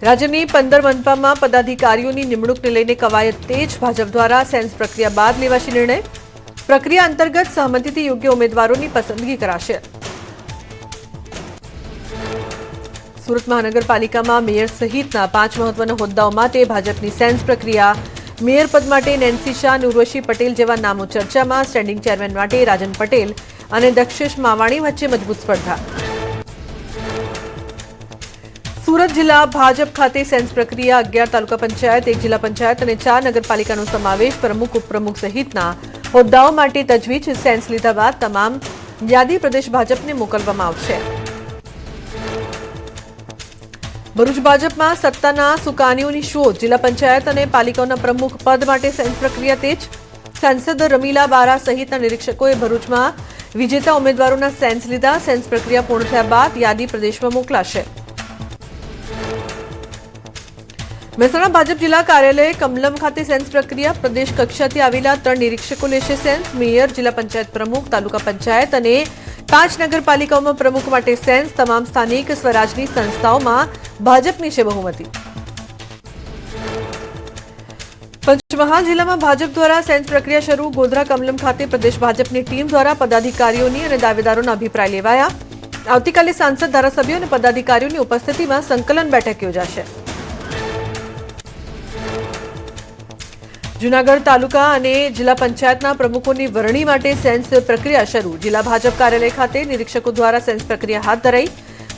રાજ્યની 15 મનપામાં પદાધિકારીઓની નિમણૂકને લઈને કવાયત તેજ. ભાજપ દ્વારા સેન્સ પ્રક્રિયા બાદ લેવાશે નિર્ણય. પ્રક્રિયા અંતર્ગત સહમતિથી યોગ્ય ઉમેદવારોની પસંદગી કરાશે. સુરત મહાનગરપાલિકામાં મેયર સહિતના 5 મહત્વના હોદ્દાઓ માટે ભાજપની સેન્સ પ્રક્રિયા. મેયર પદ માટે નેન્સી શાહ, ઉર્વશી પટેલ જેવા નામો ચર્ચામાં. સ્ટેન્ડિંગ ચેરમેન માટે રાજન પટેલ અને દક્ષેશ માવાણી વચ્ચે મજબૂત સ્પર્ધા. સુરત જિલ્લા ભાજપ ખાતે સેન્સ પ્રક્રિયા. 11 તાલુકા પંચાયત, 1 જિલ્લા પંચાયત અને 4 નગરપાલિકાનો સમાવેશ. પ્રમુખ, ઉપપ્રમુખ સહિતના હોદ્દાઓ માટે તજવીજ. સેન્સ લીધા બાદ તમામ યાદી પ્રદેશ ભાજપને મોકલવામાં આવશે. ભરૂચ ભાજપમાં સત્તાના સુકાનીઓની શોધ. જિલ્લા પંચાયત અને પાલિકાઓના પ્રમુખ પદ માટે સેન્સ પ્રક્રિયા તેજ. સાંસદ રમીલા બારા સહિતના નિરીક્ષકોએ ભરૂચમાં વિજેતા ઉમેદવારોના સેન્સ લીધા. સેન્સ પ્રક્રિયા પૂર્ણ થયા બાદ યાદી પ્રદેશમાં મોકલાશે. મહેસાણા ભાજપ જિલ્લા કાર્યાલય કમલમ ખાતે સેન્સ પ્રક્રિયા. પ્રદેશ કક્ષાથી આવેલા 3 નિરીક્ષકો લેશે સેન્સ. મેયર, જિલ્લા પંચાયત પ્રમુખ, તાલુકા પંચાયત અને 5 નગરપાલિકાઓમાં પ્રમુખ માટે સેન્સ. તમામ સ્થાનિક સ્વરાજની સંસ્થાઓમાં ભાજપની છે બહુમતી. પંચમહાલ જિલ્લામાં ભાજપ દ્વારા સેન્સ પ્રક્રિયા શરૂ. ગોધરા કમલમ ખાતે પ્રદેશ ભાજપની ટીમ દ્વારા પદાધિકારીઓની અને દાવેદારોના અભિપ્રાય લેવાયા. આવતીકાલે સાંસદ, ધારાસભ્યો અને પદાધિકારીઓની ઉપસ્થિતિમાં સંકલન બેઠક યોજાશે. જૂનાગઢ તાલુકા અને જિલ્લા પંચાયતના પ્રમુખોની વરણી માટે સેન્સ પ્રક્રિયા શરૂ. જિલ્લા ભાજપ કાર્યાલય ખાતે નિરીક્ષકો દ્વારા સેન્સ પ્રક્રિયા હાથ ધરાઈ.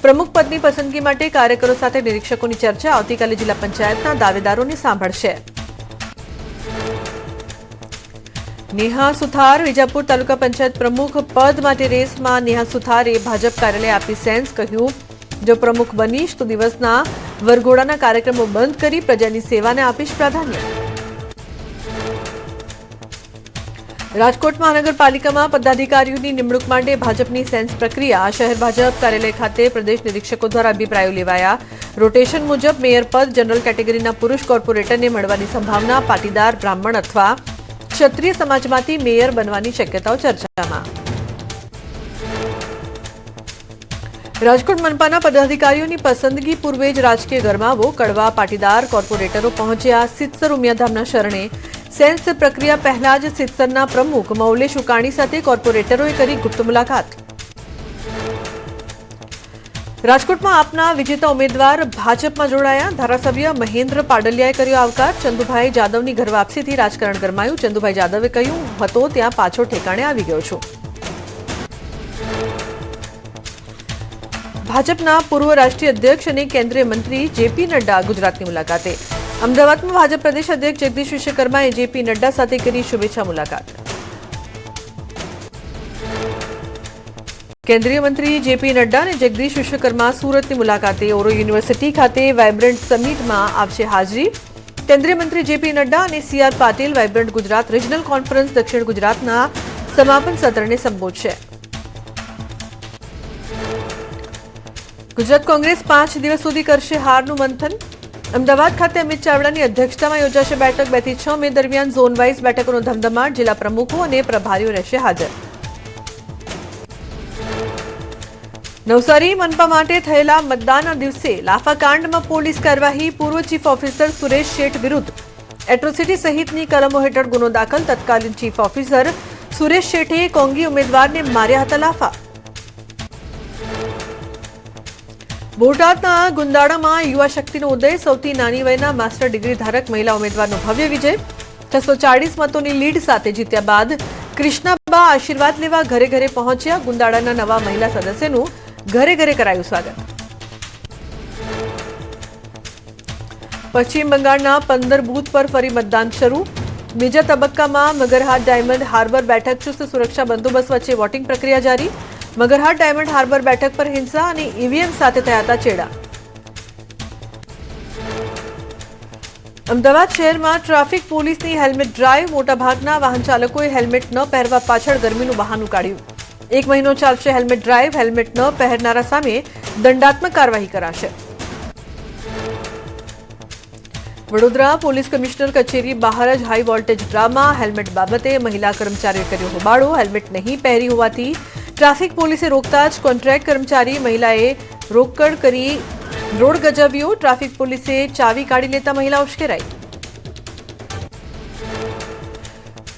પ્રમુખ પદની પસંદગી માટે કાર્યકરો સાથે નિરીક્ષકોની ચર્ચા. આવતીકાલે જિલ્લા પંચાયતના દાવેદારોને સાંભળશે. નેહા સુથાર વિજાપુર તાલુકા પંચાયત પ્રમુખ પદ માટે રેસમાં. નેહા સુથારે ભાજપ કાર્યાલય આપી સેન્સ. કહ્યું, જો પ્રમુખ બનીશ તો દિવસના વરઘોડાના કાર્યક્રમો બંધ કરી પ્રજાની સેવાને આપીશ પ્રાધાન્ય. રાજકોટ મહાનગરપાલિકામાં પદાધિકારીઓની નિમણૂક માટે ભાજપની સેન્સ પ્રક્રિયા. શહેર ભાજપ કાર્યાલય ખાતે પ્રદેશ નિરીક્ષકો દ્વારા અભિપ્રાયો લેવાયા. રોટેશન મુજબ મેયર પદ જનરલ કેટેગરીના પુરુષ કોર્પોરેટરને મળવાની સંભાવના. પાટીદાર, બ્રાહ્મણ અથવા ક્ષત્રિય સમાજમાંથી મેયર બનવાની શક્યતાઓ ચર્ચામાં. રાજકોટ મનપાના પદાધિકારીઓની પસંદગી પૂર્વે જ રાજકીય ગરમાવો. કડવા પાટીદાર કોર્પોરેટરો પહોંચ્યા સિત્સર ઉમિયાધામના શરણે. સેન્સ પ્રક્રિયા પહેલા જ સિત્સરના પ્રમુખ મૌલેશ ઉકાણી સાથે કોર્પોરેટરોએ કરી ગુપ્ત મુલાકાત. રાજકોટમાં આપના વિજેતા ઉમેદવાર ભાજપમાં જોડાયા. ધારાસભ્ય મહેન્દ્ર પાડલિયાએ કર્યો આવકાર. ચંદુભાઈ જાદવની ઘર વાપસીથી રાજકારણ ગરમાયું. ચંદુભાઈ જાદવે કહ્યું હતો ત્યાં પાછો ઠેકાણે આવી ગયો છું. ભાજપના પૂર્વ રાષ્ટ્રીય અધ્યક્ષ અને કેન્દ્રીય મંત્રી જેપી નડ્ડા ગુજરાતની મુલાકાતે. અમદાવાદમાં ભાજપ પ્રદેશ અધ્યક્ષ જગદીશ વિશ્વકર્માએ જેપી નડ્ડા સાથે કરી શુભેચ્છા મુલાકાત. કેન્દ્રીય મંત્રી જેપી નડ્ડા અને જગદીશ વિશ્વકર્મા સુરતની મુલાકાતે. ઓરો યુનિવર્સિટી ખાતે વાઇબ્રન્ટ સમિટમાં આપશે હાજરી. કેન્દ્રીય મંત્રી જેપી નડ્ડા અને CR Patil vibrant Gujarat regional conference દક્ષિણ ગુજરાતના સમાપન સત્રને સંબોધશે. ગુજરાત કોંગ્રેસ 5 દિવસ સુધી કરશે હારનું મંથન. અમદાવાદ ખાતે અમિત ચાવડાની અધ્યક્ષતામાં યોજાશે બેઠક. 2 થી 6 મે દરમિયાન ઝોન વાઇઝ બેઠકોનો ધમધમાટ. જિલ્લા પ્રમુખો અને પ્રભારીઓ રહેશે હાજર. નવસારી મનપા માટે થયેલા મતદાનના દિવસે લાફાકાંડમાં પોલીસ કાર્યવાહી. પૂર્વ ચીફ ઓફિસર સુરેશ શેઠ વિરુદ્ધ એટ્રોસિટી સહિતની કલમો હેઠળ ગુનો દાખલ. તત્કાલીન ચીફ ઓફિસર સુરેશ શેઠે કોંગી ઉમેદવારને માર્યા હતા લાફા. બોટાદના ગુંદાળામાં યુવા શક્તિનો ઉદય. સૌથી નાની વયના માસ્ટર ડિગ્રી ધારક મહિલા ઉમેદવારનો ભવ્ય વિજય. 640 મતોની લીડ સાથે જીત્યા બાદ કૃષ્ણાબા આશીર્વાદ લેવા ઘરે ઘરે પહોંચ્યા. ગુંદાળાના નવા મહિલા સદસ્યનું ઘરે ઘરે કરાયું સ્વાગત. પશ્ચિમ બંગાળના 15 બૂથ પર ફરી મતદાન શરૂ. બીજા તબક્કામાં મગરહાટ ડાયમંડ હાર્બર બેઠક. ચુસ્ત સુરક્ષા બંદોબસ્ત વચ્ચે વોટિંગ પ્રક્રિયા જારી. મગરહાટ ડાયમંડ હાર્બર બેઠક પર હિંસા અને ઈવીએમ સાથે થયા હતા ચેડા. અમદાવાદ શહેરમાં ટ્રાફિક પોલીસની હેલ્મેટ ડ્રાઈવ. મોટાભાગના વાહન ચાલકોએ હેલ્મેટ ન પહેરવા પાછળ ગરમીનું બહાનું કાઢ્યું. 1 મહિનો ચાલશે હેલ્મેટ ડ્રાઈવ. હેલ્મેટ ન પહેરનારા સામે દંડાત્મક કાર્યવાહી કરાશે. વડોદરા પોલીસ કમિશનર કચેરી બહાર જ હાઈ વોલ્ટેજ ડ્રામા. હેલ્મેટ બાબતે મહિલા કર્મચારીએ કર્યો હોબાળો. હેલ્મેટ નહીં પહેરી હોવાથી ટ્રાફિક પોલીસે રોકતા જ કોન્ટ્રાક્ટ કર્મચારી મહિલાએ રોકડ કરી રોડ ગજવ્યો, ટ્રાફિક પોલીસે ચાવી કાઢી લેતા મહિલા ઉશ્કેરાઈ.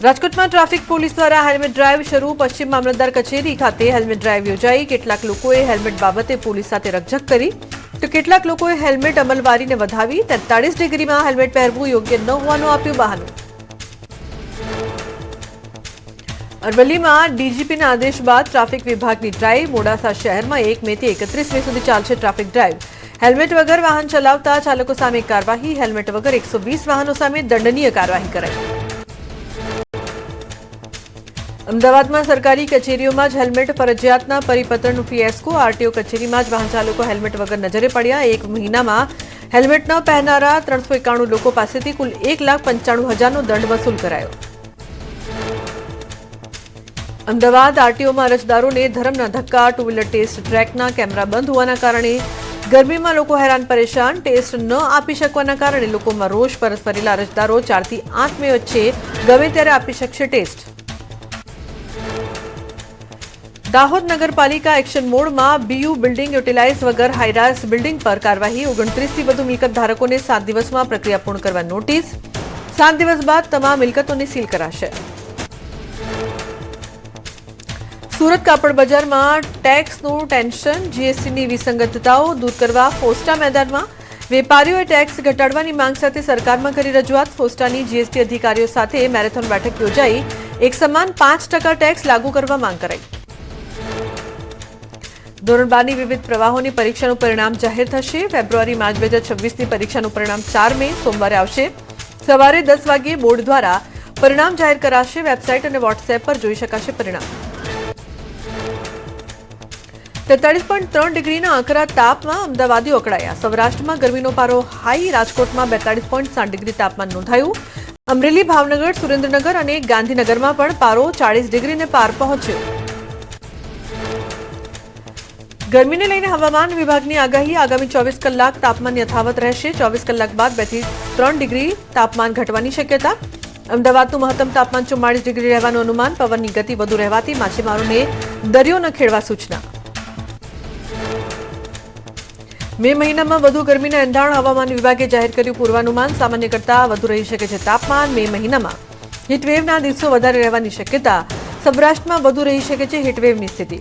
રાજકોટમાં ટ્રાફિક પોલીસ દ્વારા હેલ્મેટ ડ્રાઈવ શરૂ. પશ્ચિમ મામલતદાર કચેરી ખાતે હેલ્મેટ ડ્રાઈવ યોજાઈ. કેટલાક લોકોએ હેલ્મેટ બાબતે પોલીસ સાથે રકઝક કરી તો કેટલાક લોકોએ હેલ્મેટ અમલવારીને વધાવી. 43 ડિગ્રીમાં હેલ્મેટ પહેરવું યોગ્ય ન હોવાનું આપ્યું બહાનું. અરવલ્લીમાં ડીજીપીના આદેશ બાદ ટ્રાફિક વિભાગની ડ્રાઈવ. મોડાસા શહેરમાં 1 મેથી 31 મે સુધી ચાલશે ટ્રાફિક ડ્રાઈવ. હેલ્મેટ વગર વાહન ચલાવતા ચાલકો સામે કાર્યવાહી. હેલ્મેટ વગર 120 વાહનો સામે દંડનીય કાર્યવાહી કરાઈ. અમદાવાદમાં સરકારી કચેરીઓમાં જ હેલ્મેટ ફરજિયાતના પરિપત્રનું ફિયાસ્કો. આરટીઓ કચેરીમાં જ વાહન ચાલકો હેલ્મેટ વગર નજરે પડ્યા. 1 મહિનામાં હેલ્મેટ ન પહેરનારા 391 લોકો પાસેથી કુલ 1,95,000નો દંડ વસૂલ કરાયો. અમદાવાદ આરટીઓમાં અરજદારોને ધરમના ધક્કા. ટુ વ્હીલર ટેસ્ટ ટ્રેકના કેમેરા બંધ હોવાના કારણે ગરમીમાં લોકો હેરાન પરેશાન. ટેસ્ટ ન આપી શકવાના કારણે લોકોમાં રોષ. પરત ફરેલા અરજદારો 4 થી 8 મે વચ્ચે ગમે ત્યારે આપી શકશે ટેસ્ટ. દાહોદ નગરપાલિકા એક્શન મોડમાં. બીયુ બિલ્ડિંગ યુટિલાઇઝ વગર હાઈરાઇઝ બિલ્ડિંગ પર કાર્યવાહી. 29થી વધુ મિલકત ધારકોને 7 દિવસમાં પ્રક્રિયા પૂર્ણ કરવા નોટિસ. 7 દિવસ બાદ તમામ મિલકતોને સીલ કરાશે. સુરત કાપડ બજારમાં ટેક્સનું ટેન્શન. જીએસટીની વિસંગતતાઓ દૂર કરવા ફોસ્ટા મેદાનમાં. વેપારીઓએ ટેક્સ ઘટાડવાની માંગ સાથે સરકારમાં કરી રજૂઆત. ફોસ્ટાની જીએસટી અધિકારીઓ સાથે મેરેથોન બેઠક યોજાઈ. એક સમાન 5% ટેક્સ લાગુ કરવા માંગ કરાઈ. ધોરણ 12ની વિવિધ પ્રવાહોની પરીક્ષાનું પરિણામ જાહેર થશે. ફેબ્રુઆરી-માર્ચ 2026ની પરીક્ષાનું પરિણામ 4 મે સોમવારે આવશે. સવારે 10 વાગ્યે બોર્ડ દ્વારા પરિણામ જાહેર કરાશે. વેબસાઇટ અને વોટ્સએપ પર જોઈ શકાશે પરિણામ. 43.3 ડિગ્રીના આકરા તાપમાં અમદાવાદીઓ અકળાયા. સૌરાષ્ટ્રમાં ગરમીનો પારો હાઈ. રાજકોટમાં 42.7 ડિગ્રી તાપમાન નોંધાયું. અમરેલી, ભાવનગર, સુરેન્દ્રનગર અને ગાંધીનગરમાં પણ પારો 40 ડિગ્રીને પાર પહોંચ્યો. ગરમીને લઈને હવામાન વિભાગની આગાહી. આગામી 24 કલાક તાપમાન યથાવત રહેશે. 24 કલાક બાદ 2 થી 3 ડિગ્રી તાપમાન ઘટવાની શક્યતા. અમદાવાદનું મહત્તમ તાપમાન 44 ડિગ્રી રહેવાનું અનુમાન. પવનની ગતિ વધુ રહેવાથી માછીમારોને દરિયો ન ખેડવા સૂચના. મે મહિનામાં વધુ ગરમીના એંધાણ. હવામાન વિભાગે જાહેર કર્યું પૂર્વાનુમાન. સામાન્ય કરતાં વધુ રહી શકે છે તાપમાન. મે મહિનામાં હીટવેવના દિવસો વધારે રહેવાની શક્યતા. સૌરાષ્ટ્રમાં વધુ રહી શકે છે હીટવેવની સ્થિતિ.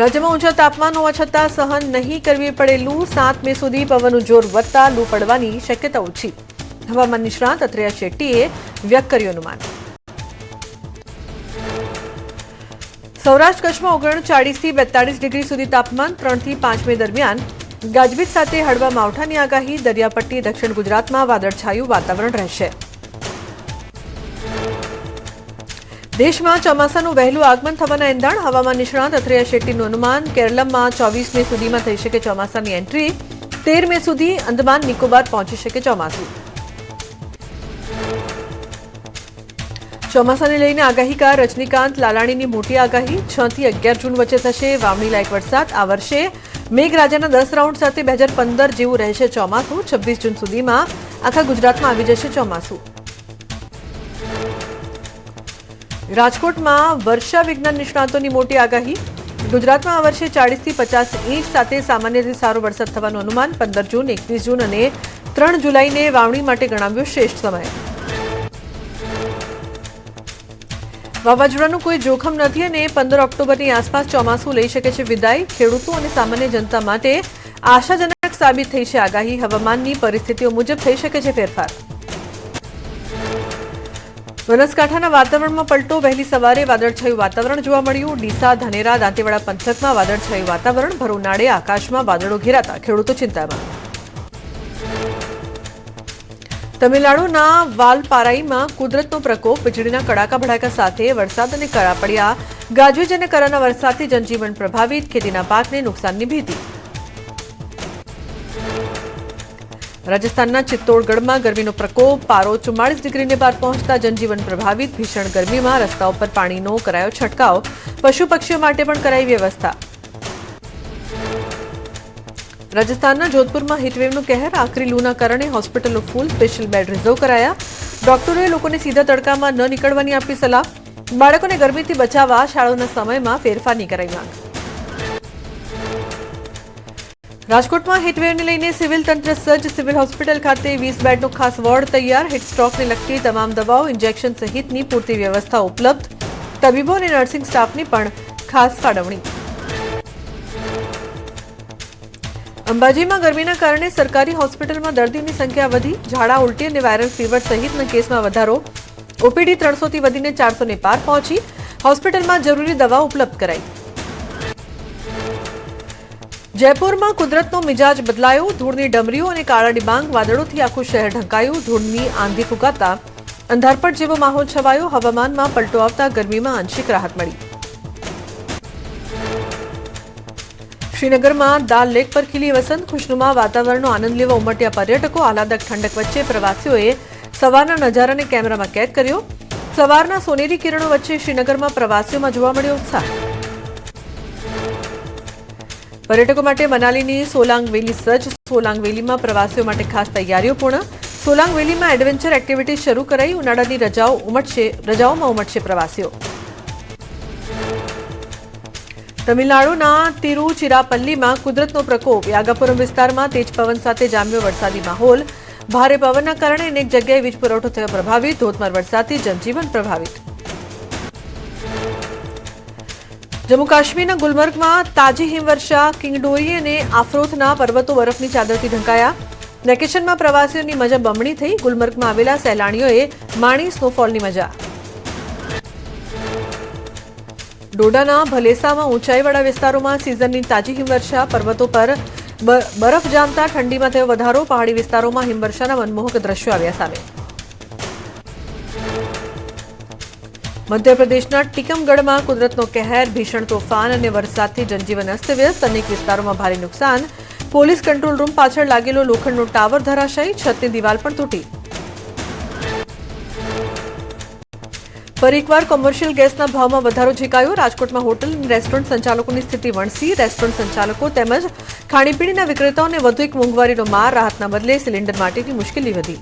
રાજ્યમાં ઊંચા તાપમાન હોવા છતાં સહન નહીં કરવી પડે લૂ. 7 મે સુધી પવનનું જોર વધતા લૂ પડવાની શક્યતા ઓછી. હવામાન નિષ્ણાત અત્રેયા શેટ્ટીએ વ્યક્ત કર્યું અનુમાન. સૌરાષ્ટ્ર કચ્છમાં 39થી 42 ડિગ્રી સુધી તાપમાન. 3 થી 5 મે દરમિયાન ગાજવીજ સાથે હળવા માવઠાની આગાહી. દરિયાપટ્ટી દક્ષિણ ગુજરાતમાં વાદળછાયું વાતાવરણ રહેશે. દેશમાં ચોમાસાનું વહેલું આગમન થવાના એંધાણ. હવામાન નિષ્ણાત અત્રેયા શેટ્ટીનું અનુમાન. કેરળમાં 24 મે સુધીમાં થઈ શકે ચોમાસાની એન્ટ્રી. 13 મે સુધી અંદમાન નિકોબાર પહોંચી શકે ચોમાસું. ચોમાસાને લઈને આગાહીકાર રજનીકાંત લાલાણીની મોટી આગાહી. 6 થી 11 જૂન વચ્ચે થશે વાવણી લાયક વરસાદ. આ વર્ષે મેઘરાજાના 10 રાઉન્ડ સાથે 2015 જેવું રહેશે ચોમાસું. 26 જૂન સુધીમાં આખા ગુજરાતમાં આવી જશે ચોમાસું. રાજકોટમાં વર્ષા વિજ્ઞાન નિષ્ણાતોની મોટી આગાહી. ગુજરાતમાં આ વર્ષે 40 થી 50 ઇંચ સાથે સામાન્યથી સારો વરસાદ થવાનું અનુમાન. 15 જૂન, 21 જૂન અને 3 જુલાઈને વાવણી માટે ગણાવ્યો શ્રેષ્ઠ સમય. વાવાઝોડાનું કોઈ જોખમ નથી અને 15 ઓક્ટોબરની આસપાસ ચોમાસું લઈ શકે છે વિદાય. ખેડૂતો અને સામાન્ય જનતા માટે આશાજનક સાબિત થઈ છે આગાહી. હવામાનની પરિસ્થિતિઓ મુજબ થઈ શકે છે ફેરફાર. બનાસકાંઠાના વાતાવરણમાં પલટો. વહેલી સવારે વાદળછાયું વાતાવરણ જોવા મળ્યું. ડીસા, ધાનેરા, દાંતીવાડા પંથકમાં વાદળછાયું વાતાવરણ. ભર ઉનાળે આકાશમાં વાદળો ઘેરાતા ખેડૂતો ચિંતામાં. તમિલનાડુના વાલપારાઈમાં કુદરતનો પ્રકોપ. વીજળીના કડાકા ભડાકા સાથે વરસાદ અને કરા પડ્યા. ગાજવીજ અને કરાના વરસાદથી જનજીવન પ્રભાવિત. ખેતીના પાકને નુકસાનની ભીતિ. રાજસ્થાનના ચિત્તોડગઢમાં ગરમીનો પ્રકોપ. પારો 44 ડિગ્રીને પાર પહોંચતા જનજીવન પ્રભાવિત. ભીષણ ગરમીમાં રસ્તાઓ પર પાણીનો કરાયો છંટકાવ. પશુ પક્ષીઓ માટે પણ કરાઈ વ્યવસ્થા. રાજસ્થાનના જોધપુરમાં હીટવેવનું કહેર. આકરી લૂના કારણે હોસ્પિટલો ફૂલ. સ્પેશિયલ બેડ રિઝર્વ કરાયા. ડોક્ટરોએ લોકોને સીધા તડકામાં ન નીકળવાની આપી સલાહ. બાળકોને ગરમીથી બચાવવા શાળાના સમયમાં ફેરફારની કરાઈ માંગ. રાજકોટમાં હીટવેવને લઈને સિવિલ તંત્ર સજ્જ. સિવિલ હોસ્પિટલ ખાતે 20 બેડનો ખાસ વોર્ડ તૈયાર. હીટસ્ટ્રોકને લગતી તમામ દવાઓ, ઇન્જેક્શન સહિતની પૂરતી વ્યવસ્થા ઉપલબ્ધ. તબીબો અને નર્સિંગ સ્ટાફની પણ ખાસ ફાળવણી. અંબાજીમાં ગરમીના કારણે સરકારી હોસ્પિટલમાં દર્દીઓની સંખ્યા વધી. ઝાડા, ઉલટી અને વાયરલ ફીવર સહિતના કેસમાં વધારો. ઓપીડી 300થી વધીને 400 ને પાર પહોંચી. હોસ્પિટલમાં જરૂરી દવા ઉપલબ્ધ કરાઈ. જયપુરમાં કુદરતનો મિજાજ બદલાયો. ધૂળની ડમરીઓ અને કાળા ડિબાંગ વાદળોથી આખું શહેર ઢંકાયું. ધૂળની આંધી ફૂંકાતા અંધારપટ જેવો માહોલ છવાયો. હવામાનમાં પલટો આવતા ગરમીમાં આંશિક રાહત મળી. શ્રીનગરમાં દાલ લેક પર ખીલી વસંત. ખુશનુમા વાતાવરણનો આનંદ લેવા ઉમટ્યા પર્યટકો. આહલાદક ઠંડક વચ્ચે પ્રવાસીઓએ સવારના નજારાને કેમેરામાં કેદ કર્યો. સવારના સોનેરી કિરણો વચ્ચે શ્રીનગરમાં પ્રવાસીઓમાં જોવા મળ્યો ઉત્સાહ. પર્યટકો માટે મનાલીની સોલાંગ વેલી સજ્જ. સોલાંગ વેલીમાં પ્રવાસીઓ માટે ખાસ તૈયારીઓ પૂર્ણ. સોલાંગ વેલીમાં એડવેન્ચર એક્ટિવિટી શરૂ કરાઈ. ઉનાળાની રજાઓમાં ઉમટશે પ્રવાસીઓ. તમિલનાડુના તિરુચિરાપલ્લીમાં કુદરતનો પ્રકોપ. યાગાપુરમ વિસ્તારમાં તેજ પવન સાથે જામ્યો વરસાદી માહોલ. ભારે પવનના કારણે અનેક જગ્યાએ વીજ પુરવઠો થયો પ્રભાવિત. ધોધમાર વરસાદથી જનજીવન પ્રભાવિત. જમ્મુ કાશ્મીરના ગુલમર્ગમાં તાજી હિમવર્ષા. કિંગડોરી અને આફ્રોથના પર્વતો બરફની ચાદરથી ઢંકાયા. વેકેશનમાં પ્રવાસીઓની મજા બમણી થઈ. ગુલમર્ગમાં આવેલા સહેલાણીઓએ માણી સ્નોફોલની મજા. ડોડાના ભલેસામાં ઊંચાઈવાળા વિસ્તારોમાં સિઝનની તાજી હિમવર્ષા. પર્વતો પર બરફ જામતા ઠંડીમાં થયો વધારો. પહાડી વિસ્તારોમાં હિમવર્ષાના મનમોહક દ્રશ્યો આવ્યા સામે. મધ્યપ્રદેશના ટીકમગઢમાં કુદરતનો કહેર. ભીષણ તોફાન અને વરસાદથી જનજીવન અસ્તવ્યસ્ત. અનેક વિસ્તારોમાં ભારે નુકસાન. પોલીસ કંટ્રોલ રૂમ પાછળ લાગેલો લોખંડનો ટાવર ધરાશાયી. છતની દિવાલ પણ તૂટી. ફરી એકવાર કોમર્શિયલ ગેસના ભાવમાં વધારો ઝીકાયો. રાજકોટમાં હોટલ અને રેસ્ટોરન્ટ સંચાલકોની સ્થિતિ વણસી. રેસ્ટોરન્ટ સંચાલકો તેમજ ખાણીપીણીના વિક્રેતાઓને વધુ એક મોંઘવારીનો માર. રાહતના બદલે સિલિન્ડર માટેની મુશ્કેલી વધી.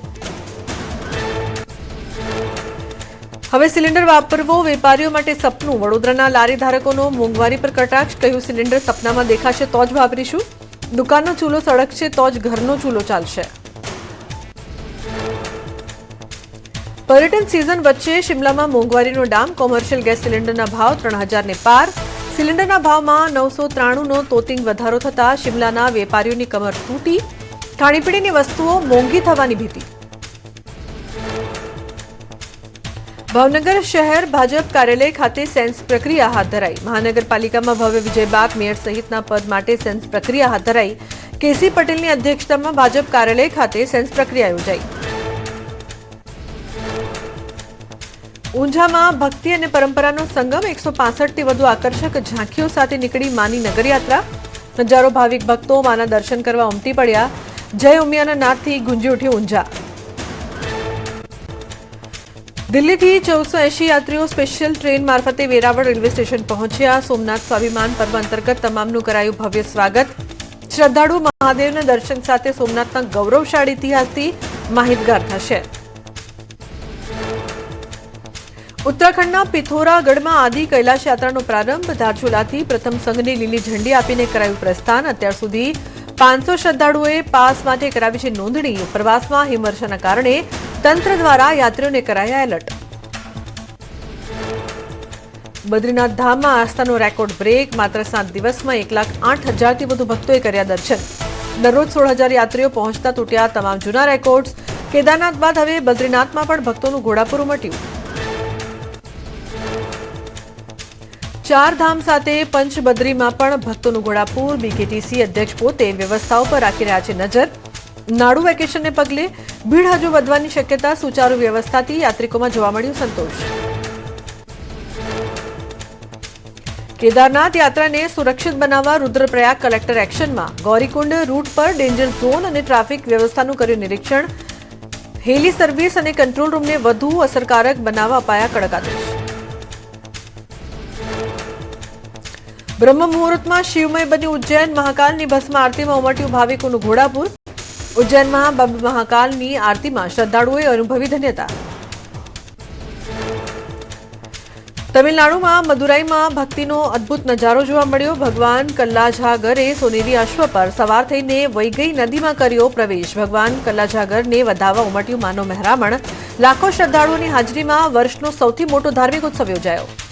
હવે સિલિન્ડર વાપરવો વેપારીઓ માટે સપનું. વડોદરાના લારી ધારકોનો મોંઘવારી પર કટાક્ષ. કહ્યું, સિલિન્ડર સપનામાં દેખાશે તો જ વાપરીશું. દુકાનનો ચૂલો સળગશે તો જ ઘરનો ચૂલો ચાલશે. પર્યટન સિઝન વચ્ચે શિમલામાં મોંઘવારીનો ડામ. કોમર્શિયલ ગેસ સિલિન્ડરના ભાવ 3000 ને પાર. સિલિન્ડરના ભાવમાં 993નો તોતિંગ વધારો થતા શિમલાના વેપારીઓની કમર તૂટી. ખાણીપીણીની વસ્તુઓ મોંઘી થવાની ભીતિ. ભાવનગર શહેર ભાજપ કાર્યાલય ખાતે સેન્સ પ્રક્રિયા હાથ ધરાઈ. મહાનગરપાલિકામાં ભવ્ય વિજય બાદ મેયર સહિતના પદ માટે સેન્સ પ્રક્રિયા હાથ ધરાઈ. કેસી પટેલની અધ્યક્ષતામાં ભાજપ કાર્યાલય ખાતે સેન્સ પ્રક્રિયા યોજાઈ. ઊંઝામાં ભક્તિ અને પરંપરાનો સંગમ. 165થી વધુ આકર્ષક ઝાંખીઓ સાથે નીકળી માની નગરયાત્રા. હજારો ભાવિક ભક્તો માના દર્શન કરવા ઉમટી પડ્યા. જય ઉમિયાના નાદથી ગુંજી ઉઠ્યું ઊંઝા. દિલ્હીથી 480 યાત્રીઓ સ્પેશિયલ ટ્રેન મારફતે વેરાવળ રેલવે સ્ટેશન પહોંચ્યા. સોમનાથ સ્વાભિમાન પર્વ અંતર્ગત તમામનું કરાયું ભવ્ય સ્વાગત. શ્રદ્ધાળુ મહાદેવના દર્શન સાથે સોમનાથના ગૌરવશાળી ઇતિહાસથી માહિતગાર થશે. ઉત્તરાખંડના પિથોરાગઢમાં આદિ કૈલાશ યાત્રાનો પ્રારંભ. ધારચુલાથી પ્રથમ સંઘની લીલી ઝંડી આપીને કરાયું પ્રસ્થાન. અત્યાર સુધી 500 શ્રદ્ધાળુઓએ પાસ માટે કરાવી છે નોંધણી. પ્રવાસમાં હિમવર્ષાના કારણે તંત્ર દ્વારા યાત્રીઓને કરાયા એલર્ટ. બદ્રીનાથ ધામમાં આસ્થાનો રેકોર્ડ બ્રેક. માત્ર 7 દિવસમાં 1,08,000થી વધુ ભક્તોએ કર્યા દર્શન. દરરોજ 16,000 યાત્રીઓ પહોંચતા તૂટ્યા તમામ જૂના રેકોર્ડ્સ. કેદારનાથ બાદ હવે બદ્રીનાથમાં પણ ભક્તોનું ઘોડાપુર ઉમટ્યું. 4 ધામ સાથે પંચબદ્રીમાં પણ ભક્તોનું ઘોડાપુર. બીકેટીસી અધ્યક્ષ પોતે વ્યવસ્થાઓ પર રાખી રહ્યા છે નજર. નાડુ વેકેશનને પગલે ભીડ હજુ વધવાની શક્યતા. સુચારુ વ્યવસ્થાથી યાત્રિકોમાં જોવા મળ્યું સંતોષ. કેદારનાથ યાત્રાને સુરક્ષિત બનાવવા રુદ્રપ્રયાગ કલેક્ટર એક્શનમાં. ગૌરીકુંડ રૂટ પર ડેન્જર ઝોન અને ટ્રાફિક વ્યવસ્થાનું કર્યું નિરીક્ષણ. હેલી સર્વિસ અને કંટ્રોલ રૂમને વધુ અસરકારક બનાવવા અપાયા કડક આદેશ. બ્રહ્મ મુહૂર્તમાં શિવમય બન્યું ઉજ્જૈન. મહાકાલની ભસ્મ આરતીમાં ઉમટ્યું ભાવિકોનું ઘોડાપુર. ઉજ્જૈનમાં મહાકાલની આરતીમાં શ્રદ્ધાળુઓએ અનુભવી ધન્યતા. તમિલનાડુમાં મદુરાઈમાં ભક્તિનો અદ્ભુત નજારો જોવા મળ્યો. ભગવાન કલ્લાજાગરે સોનેરી અશ્વ પર સવાર થઈને વૈગઈ નદીમાં કર્યો પ્રવેશ. ભગવાન કલ્લાજાગરને વધાવવા ઉમટ્યું માનવ મહેરામણ. લાખો શ્રદ્ધાળુઓની હાજરીમાં વર્ષનો સૌથી મોટો ધાર્મિક ઉત્સવ યોજાયો.